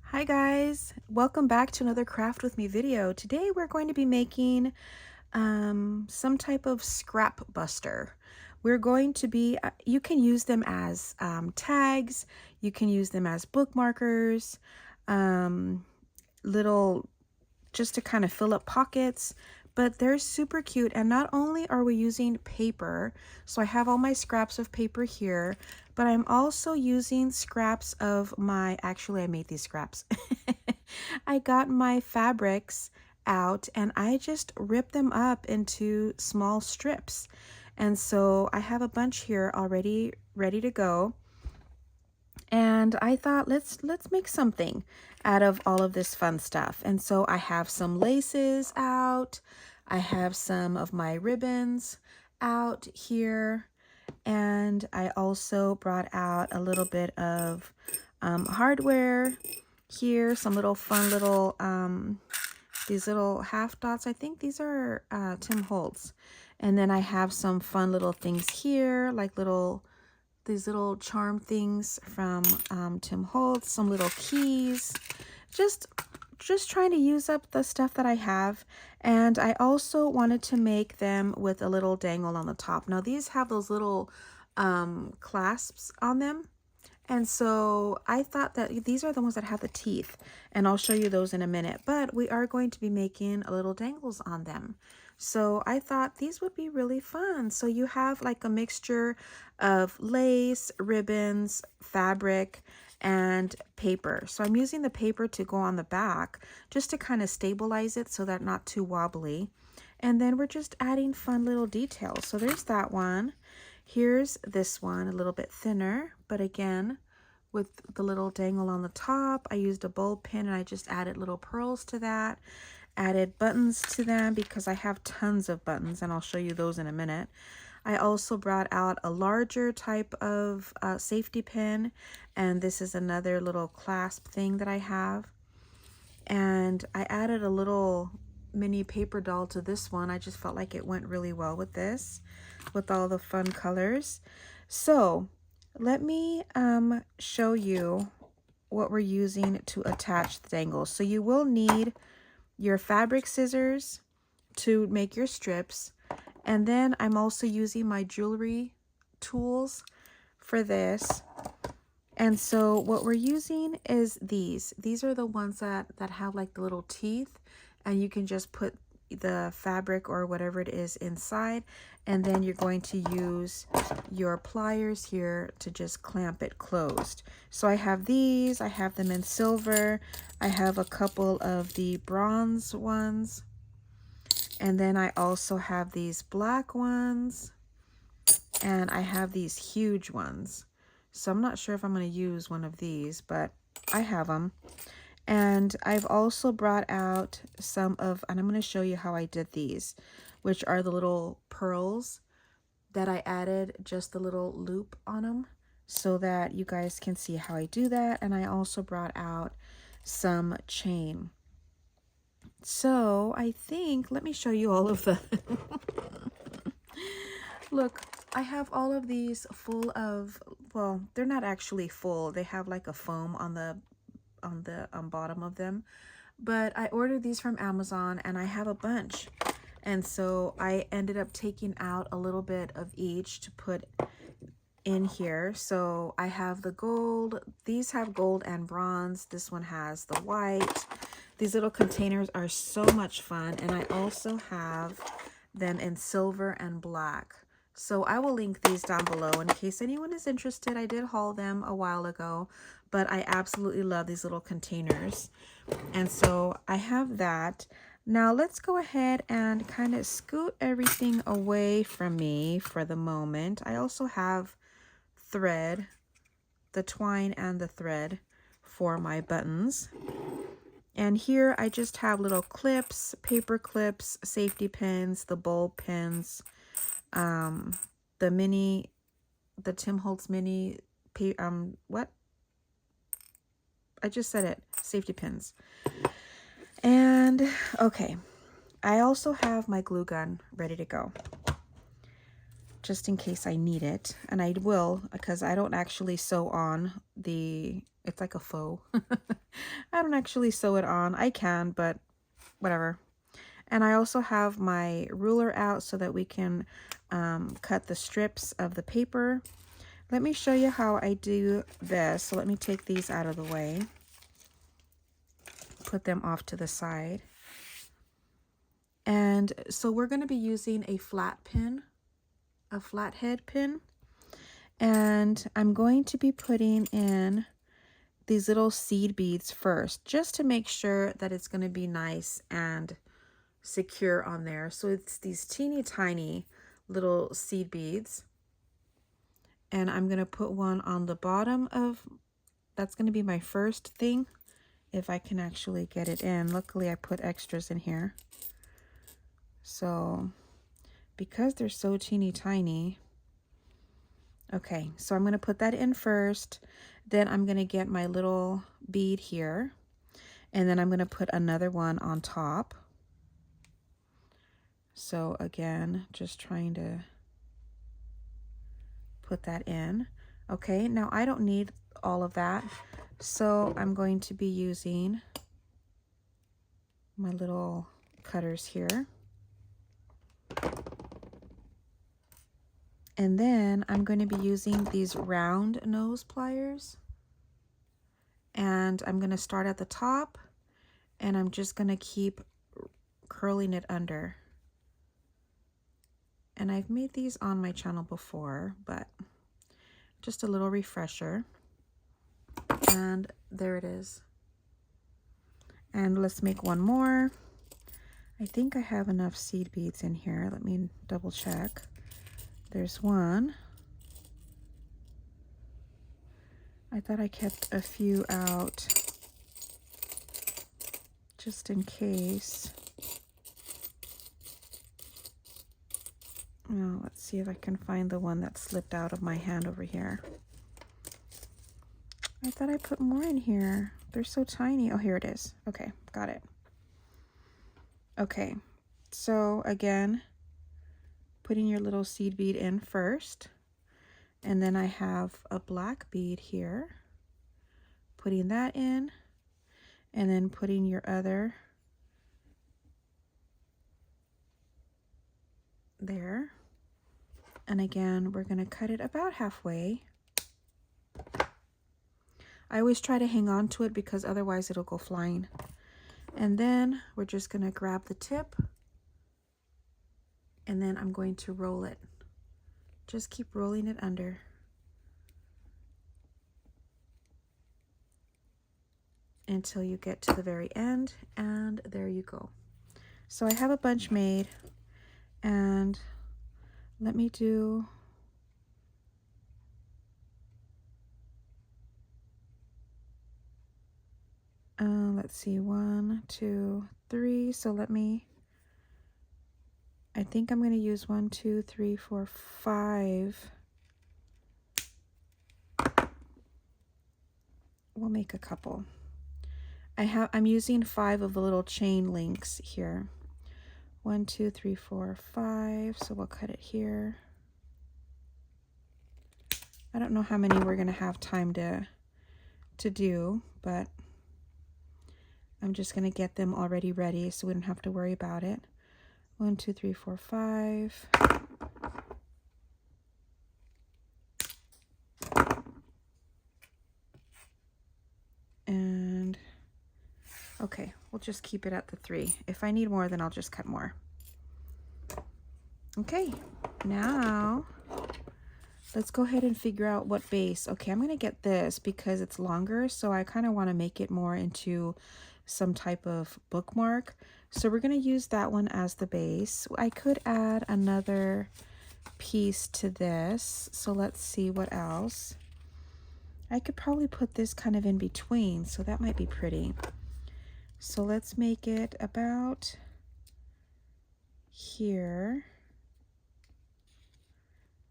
Hi guys, welcome back to another craft with me video. Today we're going to be making some type of scrap buster. We're going to be, you can use them as tags, you can use them as bookmarkers, little, just to kind of fill up pockets, but they're super cute. And not only are we using paper, so I have all my scraps of paper here, but I'm also using scraps of my, actually I made these scraps. I got my fabrics out and I just ripped them up into small strips. And so I have a bunch here already ready to go. And I thought let's make something out of all of this fun stuff. And so I have some laces out. I have some of my ribbons out here. And I also brought out a little bit of hardware here, some little fun little these little half dots. I think these are Tim Holtz. And then I have some fun little things here, like these little charm things from Tim Holtz, some little keys, just trying to use up the stuff that I have. And I also wanted to make them with a little dangle on the top. Now these have those little clasps on them. And so I thought that these are the ones that have the teeth, and I'll show you those in a minute, but we are going to be making a little dangles on them. So I thought these would be really fun. So you have like a mixture of lace, ribbons, fabric, and paper. So I'm using the paper to go on the back just to kind of stabilize it so that not too wobbly. And then we're just adding fun little details. So there's that one. Here's this one, a little bit thinner, but again, with the little dangle on the top. I used a bulb pin and I just added little pearls to that, added buttons to them because I have tons of buttons and I'll show you those in a minute. I also brought out a larger type of safety pin, and this is another little clasp thing that I have. And I added a little mini paper doll to this one. I just felt like it went really well with this, with all the fun colors. So let me show you what we're using to attach the dangles. So you will need your fabric scissors to make your strips. And then I'm also using my jewelry tools for this. And so what we're using is these. These are the ones that have like the little teeth, and you can just put the fabric or whatever it is inside, and then you're going to use your pliers here to just clamp it closed. So I have these, I have them in silver, I have a couple of the bronze ones, and then I also have these black ones, and I have these huge ones. So I'm not sure if I'm going to use one of these, but I have them. And I've also brought out some of, and I'm going to show you how I did these, which are the little pearls that I added just the little loop on them so that you guys can see how I do that. And I also brought out some chain. So I think, let me show you all of the, look, I have all of these full of, well, they're not actually full. They have like a foam on the bottom of them, but I ordered these from Amazon and I have a bunch, and so I ended up taking out a little bit of each to put in here. So I have the gold, these have gold and bronze, this one has the white. These little containers are so much fun, and I also have them in silver and black. So I will link these down below in case anyone is interested. I did haul them a while ago, but I absolutely love these little containers. And so I have that. Now let's go ahead and kind of scoot everything away from me for the moment. I also have thread, the twine and the thread for my buttons. And here I just have little clips, paper clips, safety pins, the bulb pins, the Tim Holtz mini, what? I just said it, safety pins. And okay, I also have my glue gun ready to go, just in case I need it. And I will, because I don't actually sew on the It's like a faux. I don't actually sew it on. I can, but whatever. And I also have my ruler out so that we can cut the strips of the paper. Let me show you how I do this. So let me take these out of the way. Put them off to the side. And so we're going to be using a flat pin, a flathead pin. And I'm going to be putting in these little seed beads first, just to make sure that it's going to be nice and secure on there. So it's these teeny tiny little seed beads. And I'm going to put one on the bottom of, that's going to be my first thing, if I can actually get it in. Luckily, I put extras in here. So because they're so teeny tiny, okay, so I'm going to put that in first. Then I'm going to get my little bead here. And then I'm going to put another one on top. So again, just trying to put that in. Okay, now I don't need all of that. So I'm going to be using my little cutters here. And then I'm going to be using these round nose pliers. And I'm going to start at the top, and I'm just going to keep curling it under. And I've made these on my channel before, but just a little refresher. And there it is. And let's make one more. I think I have enough seed beads in here. Let me double check. There's one. I thought I kept a few out just in case. Oh, let's see if I can find the one that slipped out of my hand over here. I thought I put more in here. They're so tiny. Oh, here it is. Okay, got it. Okay, so again, putting your little seed bead in first. And then I have a black bead here. Putting that in. And then putting your other there. And again, we're going to cut it about halfway. I always try to hang on to it because otherwise it'll go flying. And then we're just going to grab the tip. And then I'm going to roll it. Just keep rolling it under. Until you get to the very end. And there you go. So I have a bunch made. And let me do... let's see, 1, 2, 3. So let me, I think I'm going to use 1, 2, 3, 4, 5. We'll make a couple. I'm using 5 of the little chain links here. 1, 2, 3, 4, 5. So we'll cut it here. I don't know how many we're going to have time to do, but I'm just going to get them already ready so we don't have to worry about it. 1, 2, 3, 4, 5. And okay, we'll just keep it at the 3. If I need more, then I'll just cut more. Okay, now let's go ahead and figure out what base. Okay, I'm going to get this because it's longer, so I kind of want to make it more into some type of bookmark. So we're going to use that one as the base. I could add another piece to this. So let's see what else. I could probably put this kind of in between, so that might be pretty. So let's make it about here.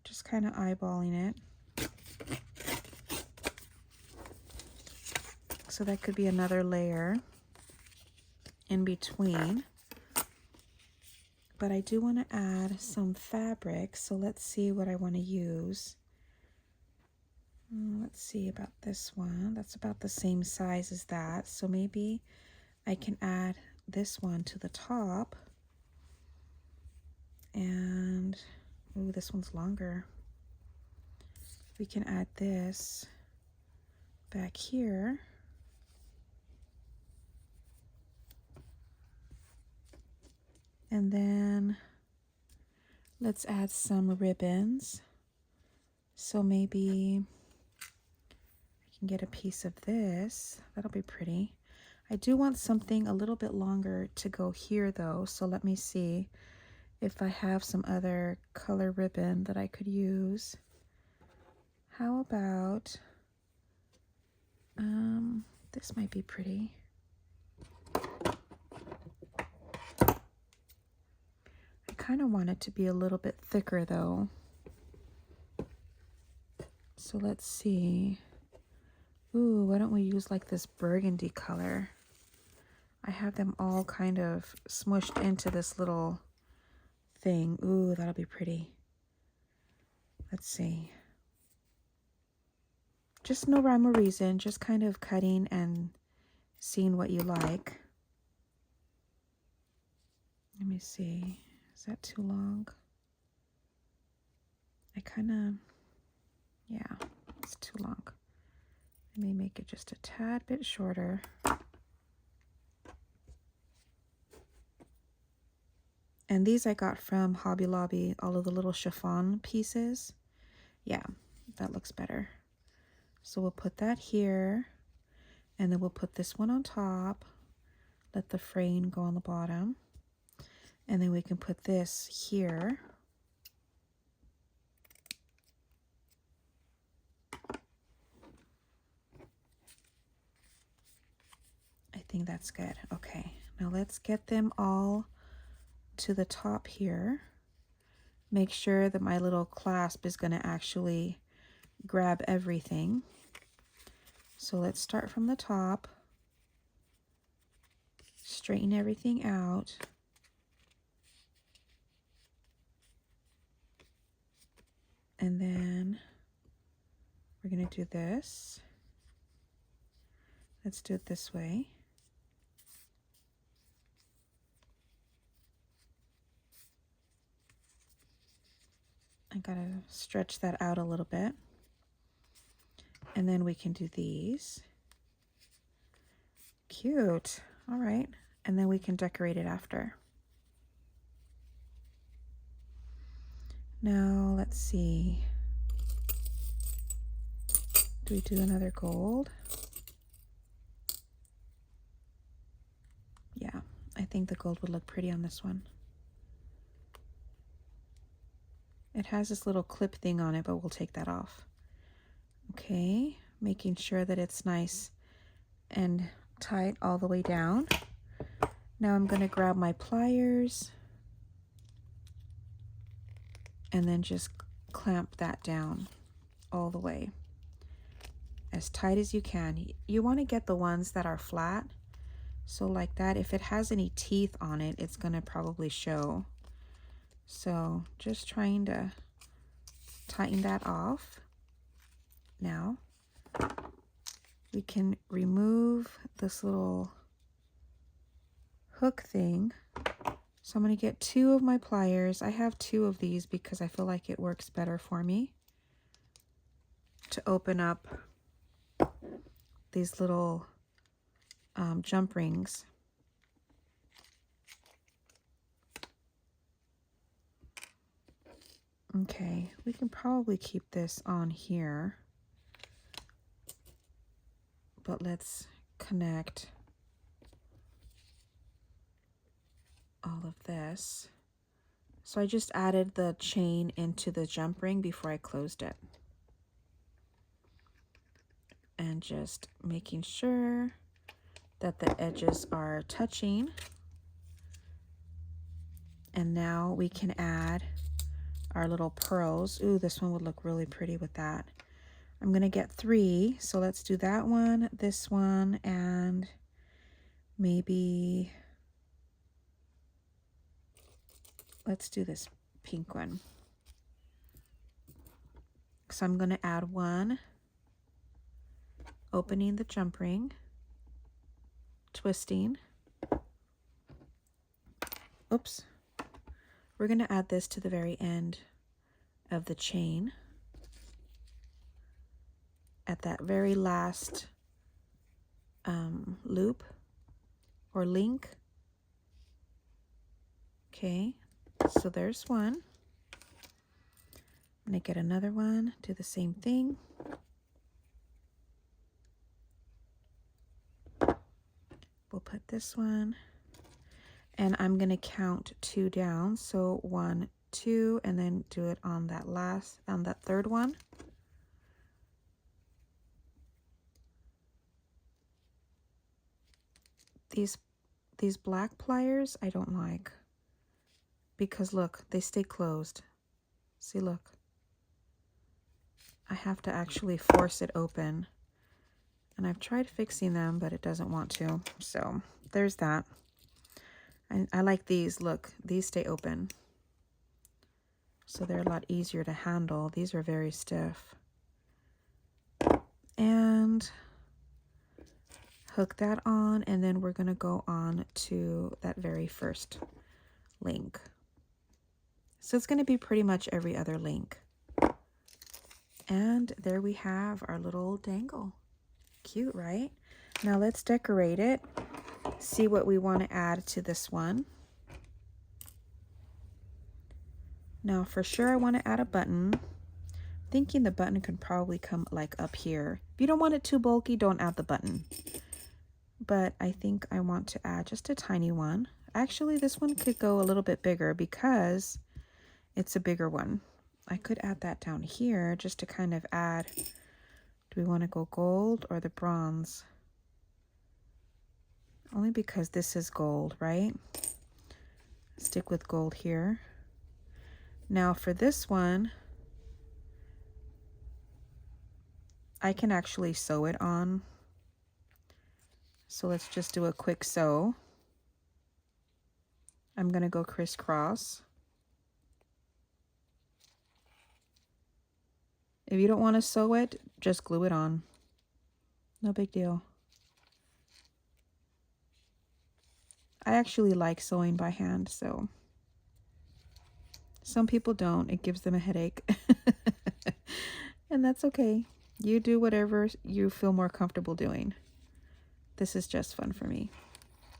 Just kind of eyeballing it. So that could be another layer in between. But I do want to add some fabric, so let's see what I want to use. Let's see about this one. That's about the same size as that. So maybe I can add this one to the top. And, ooh, this one's longer. We can add this back here. And then let's add some ribbons. So maybe I can get a piece of this. That'll be pretty. I do want something a little bit longer to go here though. So let me see if I have some other color ribbon that I could use. How about, this might be pretty. I kind of want it to be a little bit thicker though. So let's see. Ooh, why don't we use like this burgundy color? I have them all kind of smushed into this little thing. Ooh, that'll be pretty. Let's see. Just no rhyme or reason, just kind of cutting and seeing what you like. Let me see. Is that too long? I kind of, yeah, it's too long. Let me make it just a tad bit shorter. And these I got from Hobby Lobby, all of the little chiffon pieces. Yeah, that looks better. So we'll put that here, and then we'll put this one on top. Let the frame go on the bottom. And then we can put this here. I think that's good. Okay, now let's get them all to the top here. Make sure that my little clasp is going to actually grab everything. So let's start from the top. Straighten everything out. And then we're going to do this. Let's do it this way. I gotta stretch that out a little bit. And then we can do these. Cute. All right. And then we can decorate it after. Now, let's see. Do we do another gold? Yeah, I think the gold would look pretty on this one. It has this little clip thing on it, but we'll take that off. Okay, making sure that it's nice and tight all the way down. Now I'm going to grab my pliers and then just clamp that down all the way. As tight as you can. You want to get the ones that are flat. So like that, if it has any teeth on it, it's going to probably show. So just trying to tighten that off. Now we can remove this little hook thing. So I'm going to get 2 of my pliers. I have 2 of these because I feel like it works better for me to open up these little jump rings. Okay, we can probably keep this on here, but let's connect all of this. So I just added the chain into the jump ring before I closed it. And just making sure that the edges are touching. And now we can add our little pearls. Ooh, this one would look really pretty with that. I'm gonna get 3, so let's do that one, this one, and maybe let's do this pink one. So I'm gonna add 1 opening the jump ring, twisting. Oops. We're going to add this to the very end of the chain at that very last loop or link. Okay, so there's one. I'm going to get another one, do the same thing. We'll put this one, and I'm going to count 2 down. So 1, 2, and then do it on that third one. These black pliers I don't like, because look, they stay closed. See, look. I have to actually force it open. And I've tried fixing them, but it doesn't want to. So there's that. I like these. Look, these stay open. So they're a lot easier to handle. These are very stiff. And hook that on, and then we're going to go on to that very first link. So it's going to be pretty much every other link. And there we have our little dangle. Cute, right? Now let's decorate it. See what we want to add to this one. Now for sure I want to add a button. Thinking the button could probably come like up here. If you don't want it too bulky, don't add the button. But I think I want to add just a tiny one. Actually, this one could go a little bit bigger because it's a bigger one. I could add that down here just to kind of add. Do we want to go gold or the bronze? Only because this is gold, right? Stick with gold here. Now for this one, I can actually sew it on. So let's just do a quick sew. I'm going to go crisscross. If you don't want to sew it, just glue it on. No big deal. I actually like sewing by hand, so some people don't. It gives them a headache. And that's okay. You do whatever you feel more comfortable doing. This is just fun for me.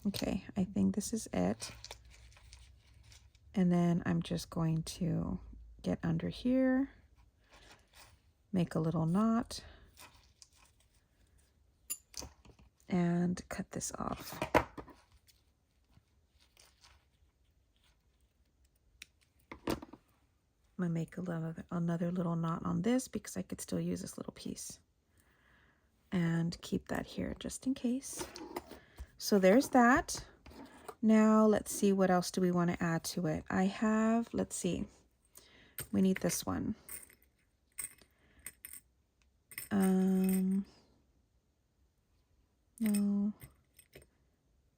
Okay, I think this is it. And then I'm just going to get under here, make a little knot, and cut this off. I'm gonna make another little knot on this because I could still use this little piece. And keep that here just in case. So there's that. Now let's see, what else do we want to add to it? I have, let's see, we need this one. No,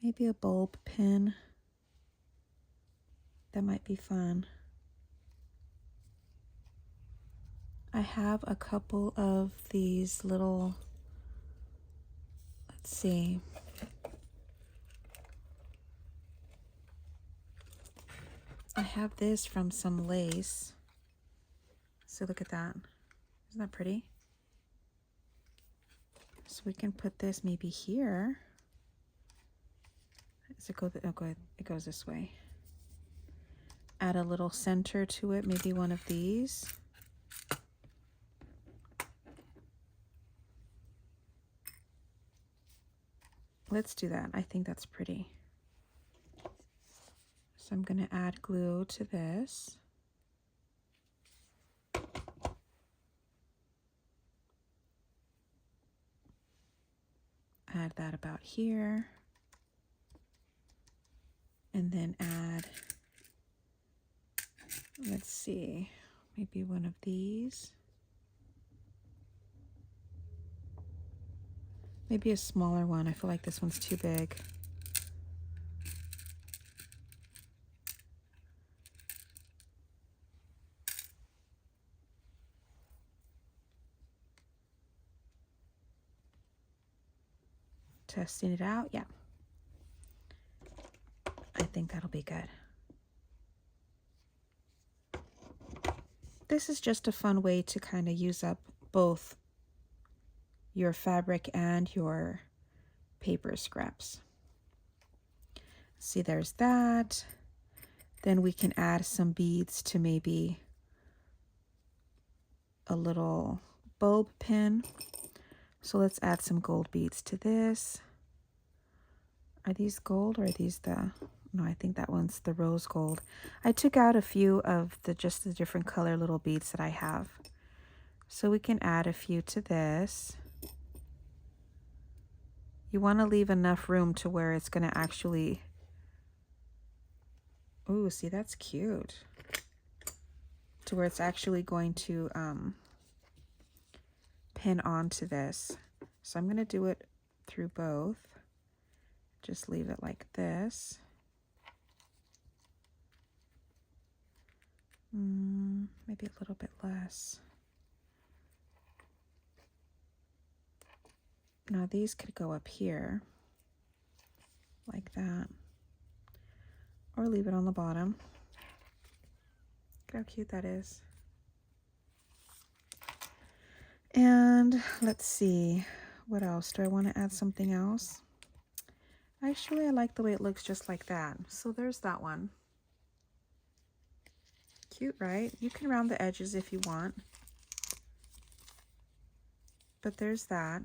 maybe a bulb pin. That might be fun. I have a couple of these little, let's see. I have this from some lace. So look at that. Isn't that pretty? So we can put this maybe here. Does it go? Oh, good. It goes this way. Add a little center to it. Maybe one of these. Let's do that. I think that's pretty. So I'm going to add glue to this. Add that about here. And then add, let's see, maybe one of these. Maybe a smaller one. I feel like this one's too big. Testing it out. Yeah. I think that'll be good. This is just a fun way to kind of use up both your fabric and your paper scraps. See, there's that. Then we can add some beads to maybe a little bulb pin. So let's add some gold beads to this. Are these gold or are these the... No, I think that one's the rose gold. I took out a few of just the different color little beads that I have. So we can add a few to this. You want to leave enough room to where it's going to actually... Ooh, see, that's cute. To where it's actually going to pin onto this. So I'm going to do it through both. Just leave it like this. Maybe a little bit less. Now these could go up here like that, or leave it on the bottom. Look how cute that is. And let's see, what else? Do I want to add something else? Actually, I like the way it looks just like that. So there's that one. Cute, right? You can round the edges if you want. But there's that.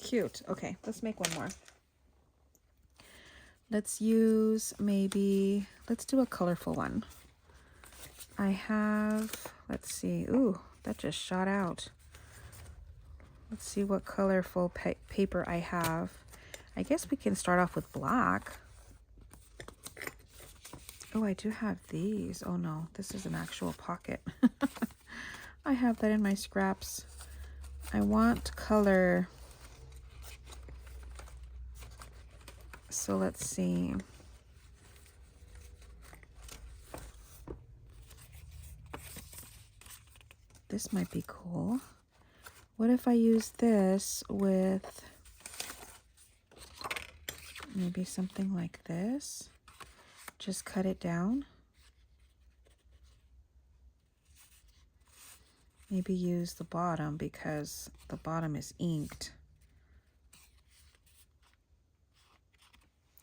Cute. Okay, let's make one more. Let's use maybe, let's do a colorful one. I have, let's see. Ooh, that just shot out. Let's see what colorful paper I have. I guess we can start off with black. Oh, I do have these. Oh no, this is an actual pocket. I have that in my scraps. I want color. So let's see. This might be cool. What if I use this with maybe something like this? Just cut it down. Maybe use the bottom because the bottom is inked.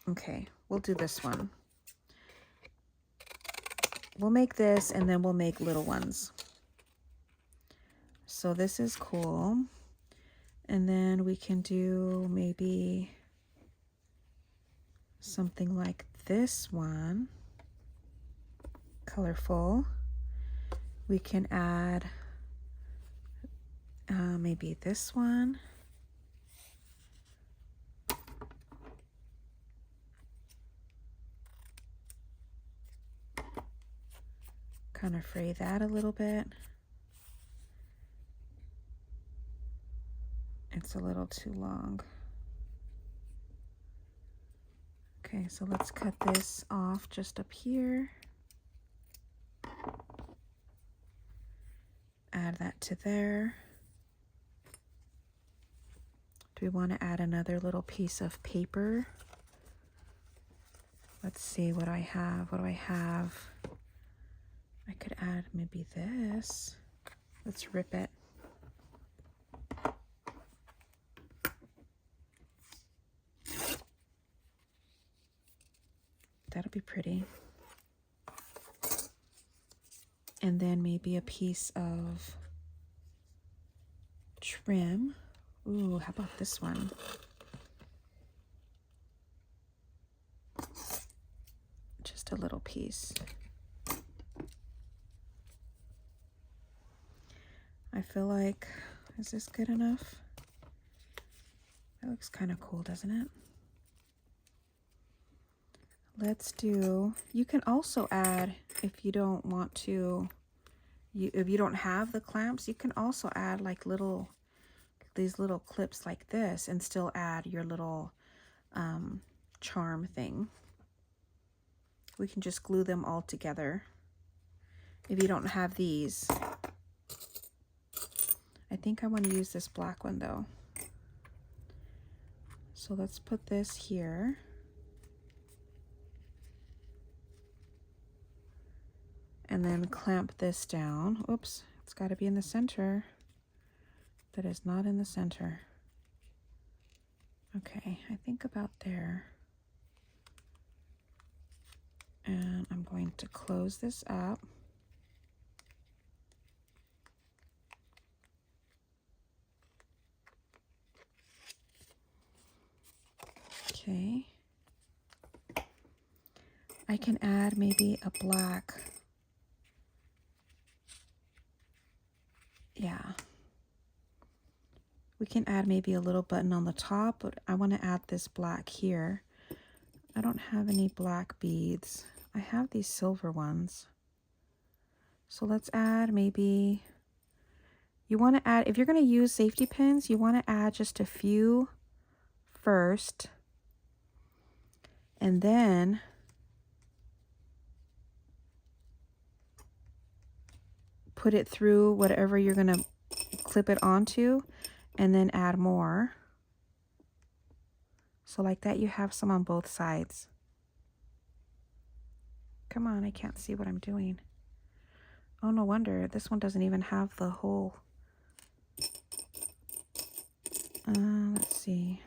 Okay, we'll do this one. We'll make this and then we'll make little ones. So this is cool. And then we can do maybe something like this one. Colorful. We can add maybe this one. Kind of fray that a little bit. It's a little too long. Okay, so let's cut this off just up here. Add that to there. Do we want to add another little piece of paper? Let's see what I have. What do I have? I could add maybe this. Let's rip it. That'll be pretty. And then maybe a piece of trim. Ooh, how about this one? Just a little piece. I feel like, is this good enough? That looks kind of cool, doesn't it? Let's do, you can also add, if you don't want to, if you don't have the clamps, you can also add like these little clips like this and still add your little charm thing. We can just glue them all together. If you don't have these, I think I want to use this black one though. So let's put this here. And then clamp this down. Oops, it's got to be in the center. That is not in the center. Okay, I think about there. And I'm going to close this up. Okay. I can add maybe a black. Yeah. We can add maybe a little button on the top, but I want to add this black here. I don't have any black beads. I have these silver ones. So let's add maybe, you want to add, if you're going to use safety pins, you want to add just a few first. And then put it through whatever you're going to clip it onto, and then add more. So like that, you have some on both sides. Come on, I can't see what I'm doing. Oh, no wonder. This one doesn't even have the hole. Let's see.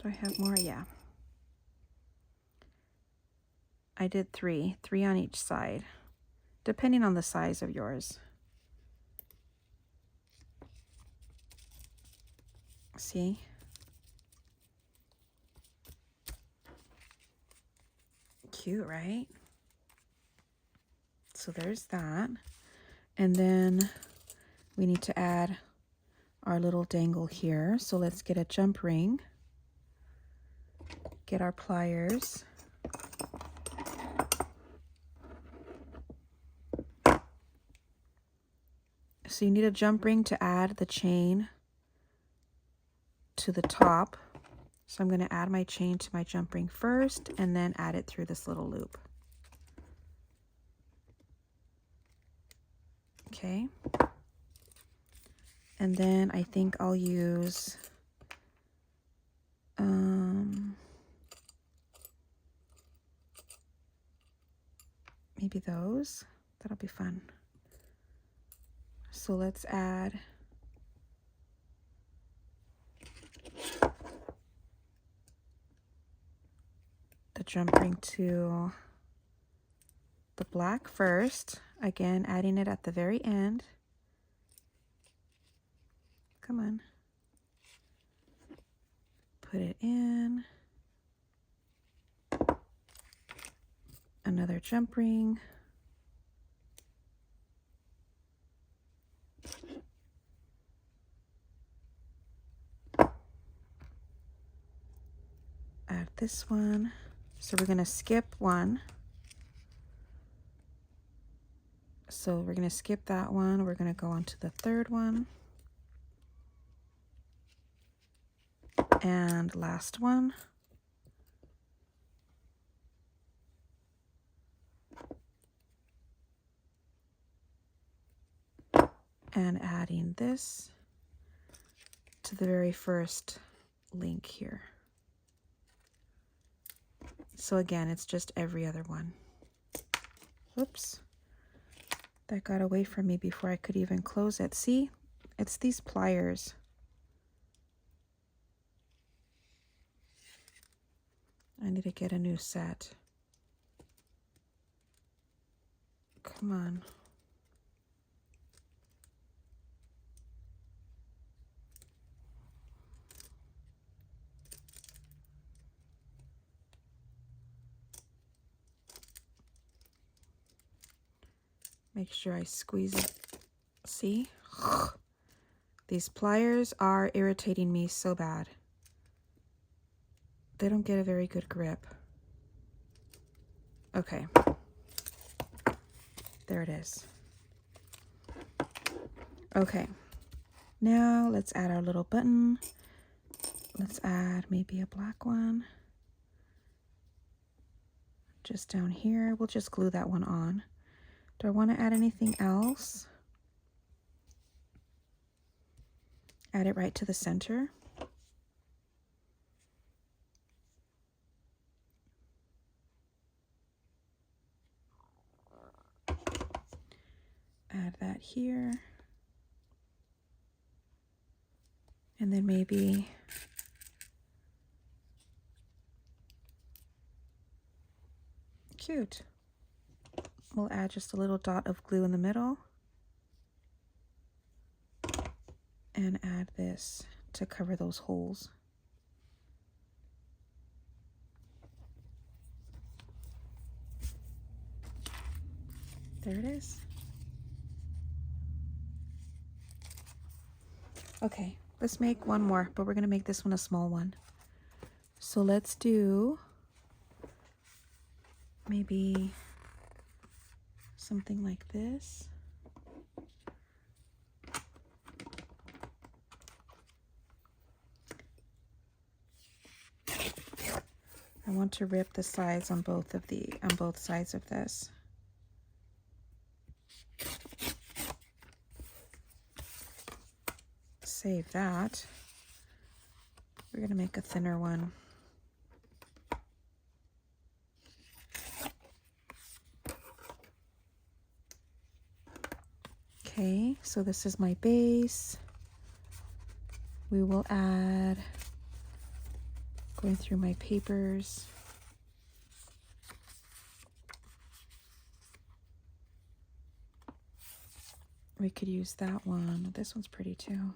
Do I have more? Yeah. I did three on each side, depending on the size of yours. See? Cute, right? So there's that. And then we need to add our little dangle here. So let's get a jump ring. Get our pliers. So you need a jump ring to add the chain to the top. So I'm going to add my chain to my jump ring first and then add it through this little loop. Okay. And then I think I'll use maybe those. That'll be fun. So let's add the jump ring to the black first. Again, adding it at the very end. Come on. Put it in. Another jump ring. Add this one. So we're going to skip one. So we're going to skip that one. We're going to go on to the third one. And last one. And adding this to the very first link here. So again, it's just every other one. Oops. That got away from me before I could even close it. See? It's these pliers. I need to get a new set. Come on. Make sure I squeeze it. See? These pliers are irritating me so bad. They don't get a very good grip. Okay. There it is. Okay. Now let's add our little button. Let's add maybe a black one. Just down here. We'll just glue that one on. Do I want to add anything else? Add it right to the center. Add that here. And then maybe cute. We'll add just a little dot of glue in the middle. And add this to cover those holes. There it is. Okay, let's make one more, but we're gonna make this one a small one. So let's do maybe something like this. I want to rip the sides on both sides of this. Save that. We're gonna make a thinner one. Okay, so this is my base. We will add, going through my papers. We could use that one. This one's pretty too.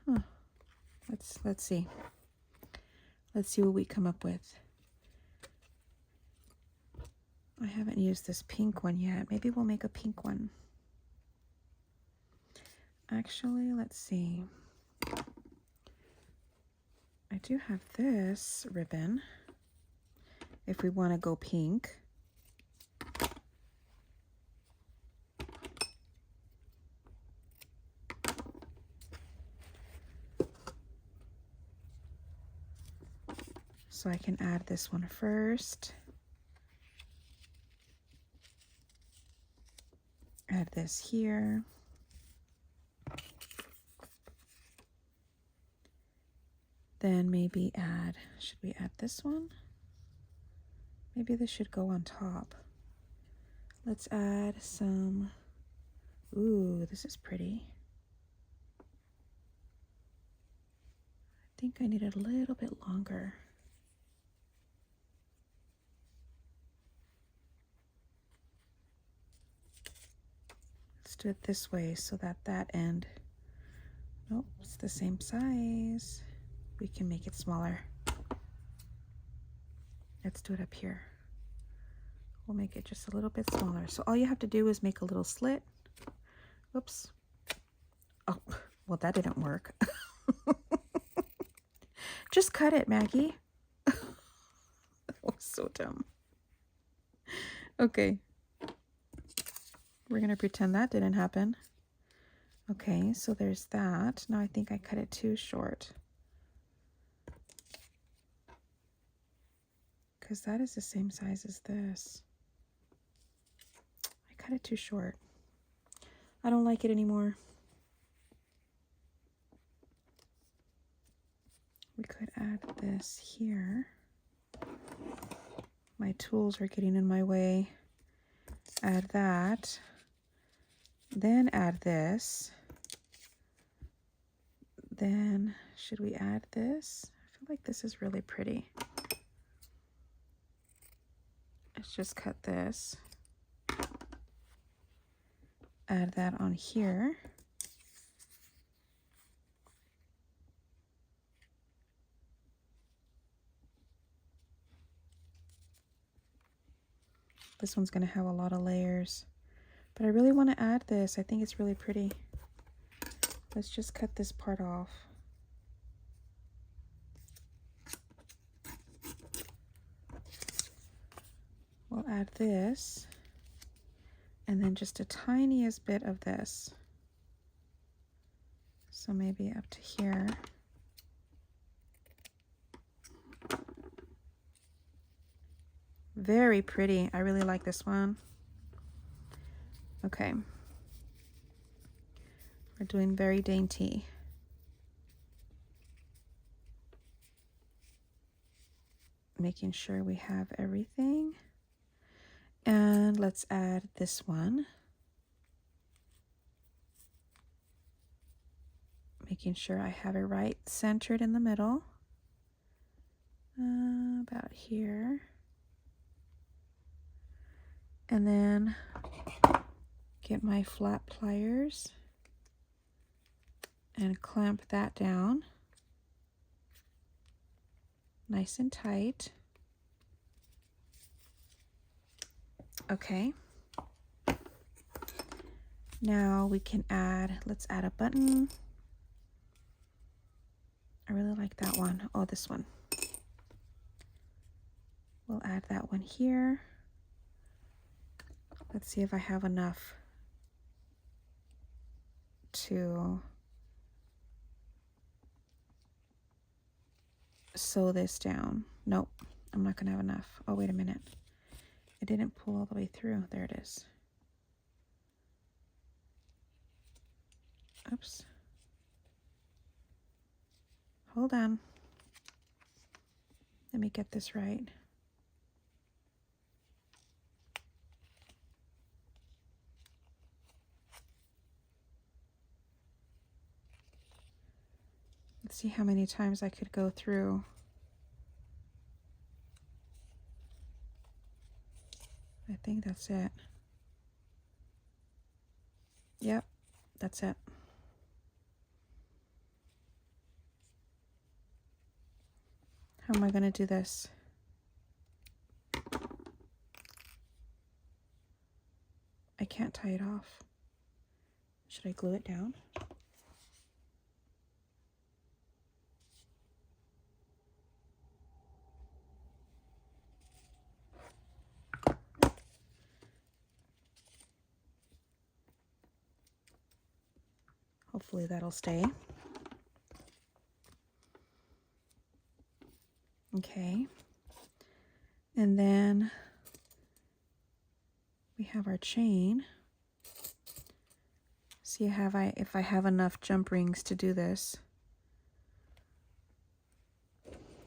Huh. Let's see. Let's see what we come up with. I haven't used this pink one yet. Maybe we'll make a pink one. Actually, let's see. I do have this ribbon if we want to go pink. So I can add this one first. Add this here. Then maybe add, should we add this one? Maybe this should go on top. Let's add some, ooh, this is pretty. I think I need it a little bit longer. Let's do it this way so that that end, nope, it's the same size. We can make it smaller. Let's do it up here. We'll make it just a little bit smaller. So all you have to do is make a little slit. Oops. Oh, well, that didn't work. Just cut it, Maggie. That was so dumb. Okay. We're going to pretend that didn't happen. Okay, so there's that. Now I think I cut it too short. Because that is the same size as this. I cut it too short. I don't like it anymore. We could add this here. My tools are getting in my way. Add that. Then add this. Then, should we add this? I feel like this is really pretty. Let's just cut this. Add that on here. This one's going to have a lot of layers. But I really want to add this. I think it's really pretty. Let's just cut this part off. We'll add this. And then just a tiniest bit of this. So maybe up to here. Very pretty. I really like this one. Okay. We're doing very dainty. making sure we have everything. And let's add this one. Making sure I have it right centered in the middle. About here. And then get my flat pliers and clamp that down nice and tight. Okay. Now we can add, let's add a button. I really like that one. Oh, this one. We'll add that one here. Let's see if I have enough to sew this down. Nope, I'm not gonna have enough. Oh, wait a minute. It didn't pull all the way through. There it is. Oops. Hold on. Let me get this right. Let's see how many times I could go through. I think that's it. Yep, that's it. How am I going to do this? I can't tie it off. Should I glue it down? Hopefully that'll stay. Okay. And then we have our chain. See if I have enough jump rings to do this.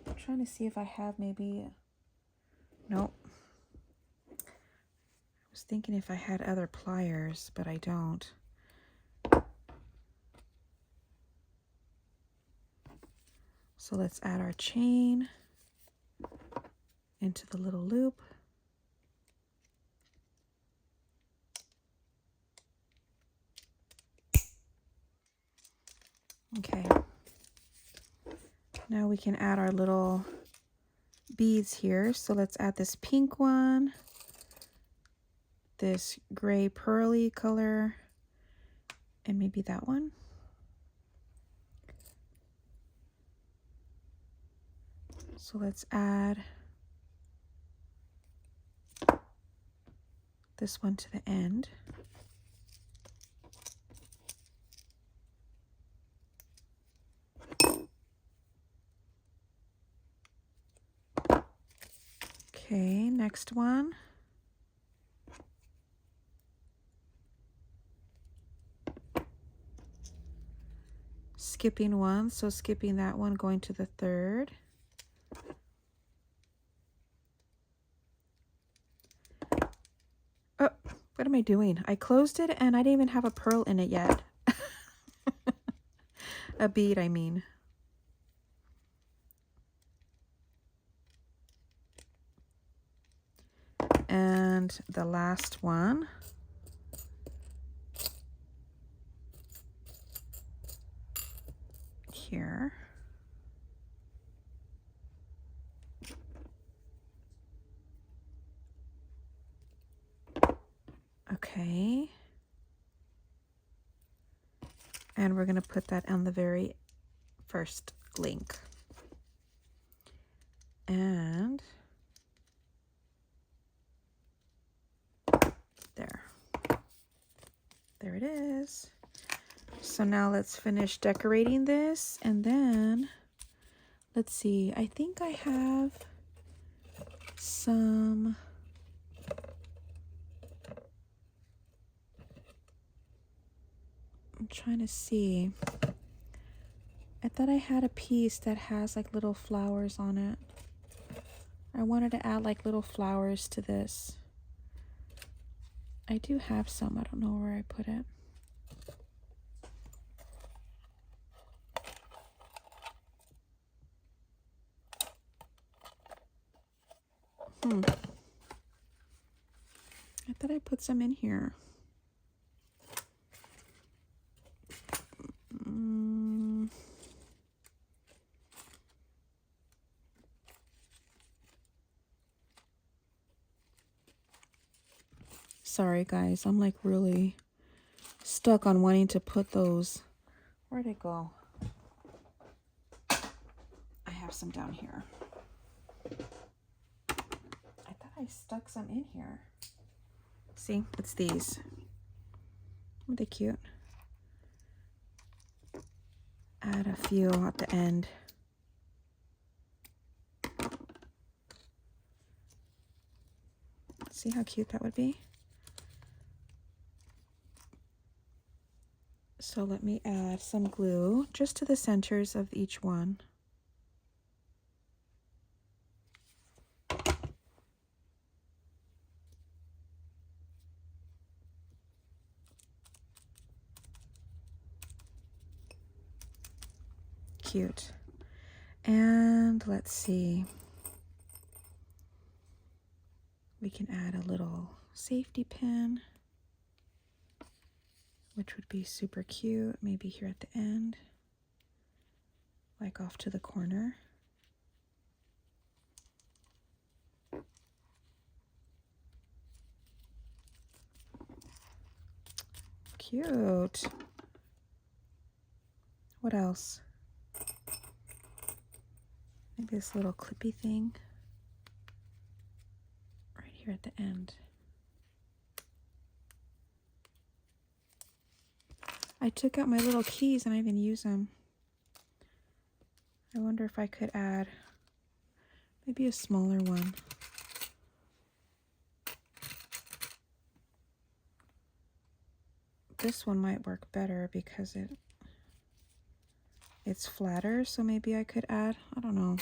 I'm trying to see if I have maybe, nope. I was thinking if I had other pliers, but I don't. So let's add our chain into the little loop. Okay. Now we can add our little beads here. So let's add this pink one, this gray pearly color, and maybe that one. So let's add this one to the end. Okay, next one. Skipping one, so skipping that one, going to the third. Oh, what am I doing? I closed it and I didn't even have a pearl in it yet. A bead, I mean. And the last one. Here. Okay. And we're going to put that on the very first link. And there. There it is. So now let's finish decorating this, and then let's see. I think I have some I'm trying to see. I thought I had a piece that has like little flowers on it. I wanted to add like little flowers to this. I do have some. I don't know where I put it. I thought I put some in here. Sorry guys, I'm like really stuck on wanting to put those. Where'd it go? I have some down here. I thought I stuck some in here. See, it's these. Aren't they cute? Add a few at the end. See how cute that would be? So let me add some glue just to the centers of each one. Cute. And let's see. We can add a little safety pin, which would be super cute, maybe here at the end, like off to the corner. Cute. What else? Maybe this little clippy thing right here at the end. I took out my little keys and I didn't even use them. I wonder if I could add maybe a smaller one. This one might work better because it's flatter, so maybe I could add, I don't know.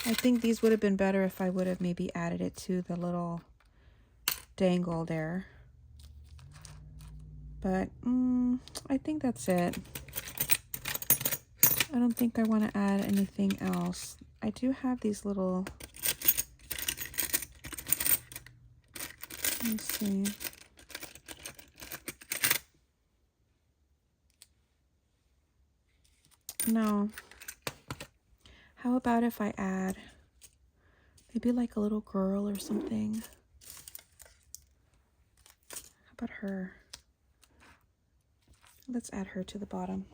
I think these would have been better if I would have maybe added it to the little dangle there. But I think that's it. I don't think I want to add anything else. I do have these little, let me see. No. How about if I add maybe like a little girl or something? How about her? Let's add her to the bottom.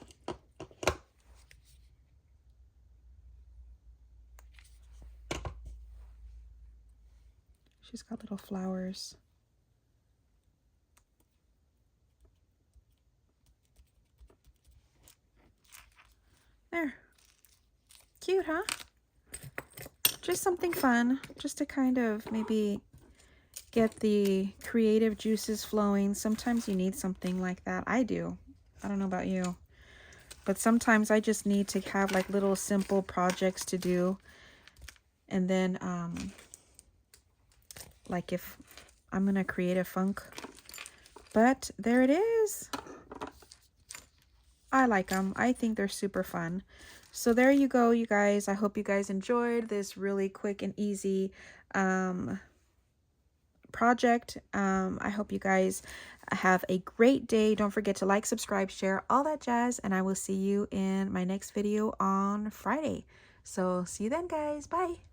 She's got little flowers. There. Cute, huh? Just something fun, just to kind of maybe get the creative juices flowing. Sometimes you need something like that. I do. I don't know about you. But sometimes I just need to have like little simple projects to do. And then, like if I'm going to create a funk. But there it is. I like them. I think they're super fun. So there you go, you guys. I hope you guys enjoyed this really quick and easy project. I hope you guys have a great day. Don't forget to like, subscribe, share, all that jazz. And I will see you in my next video on Friday. So see you then, guys. Bye.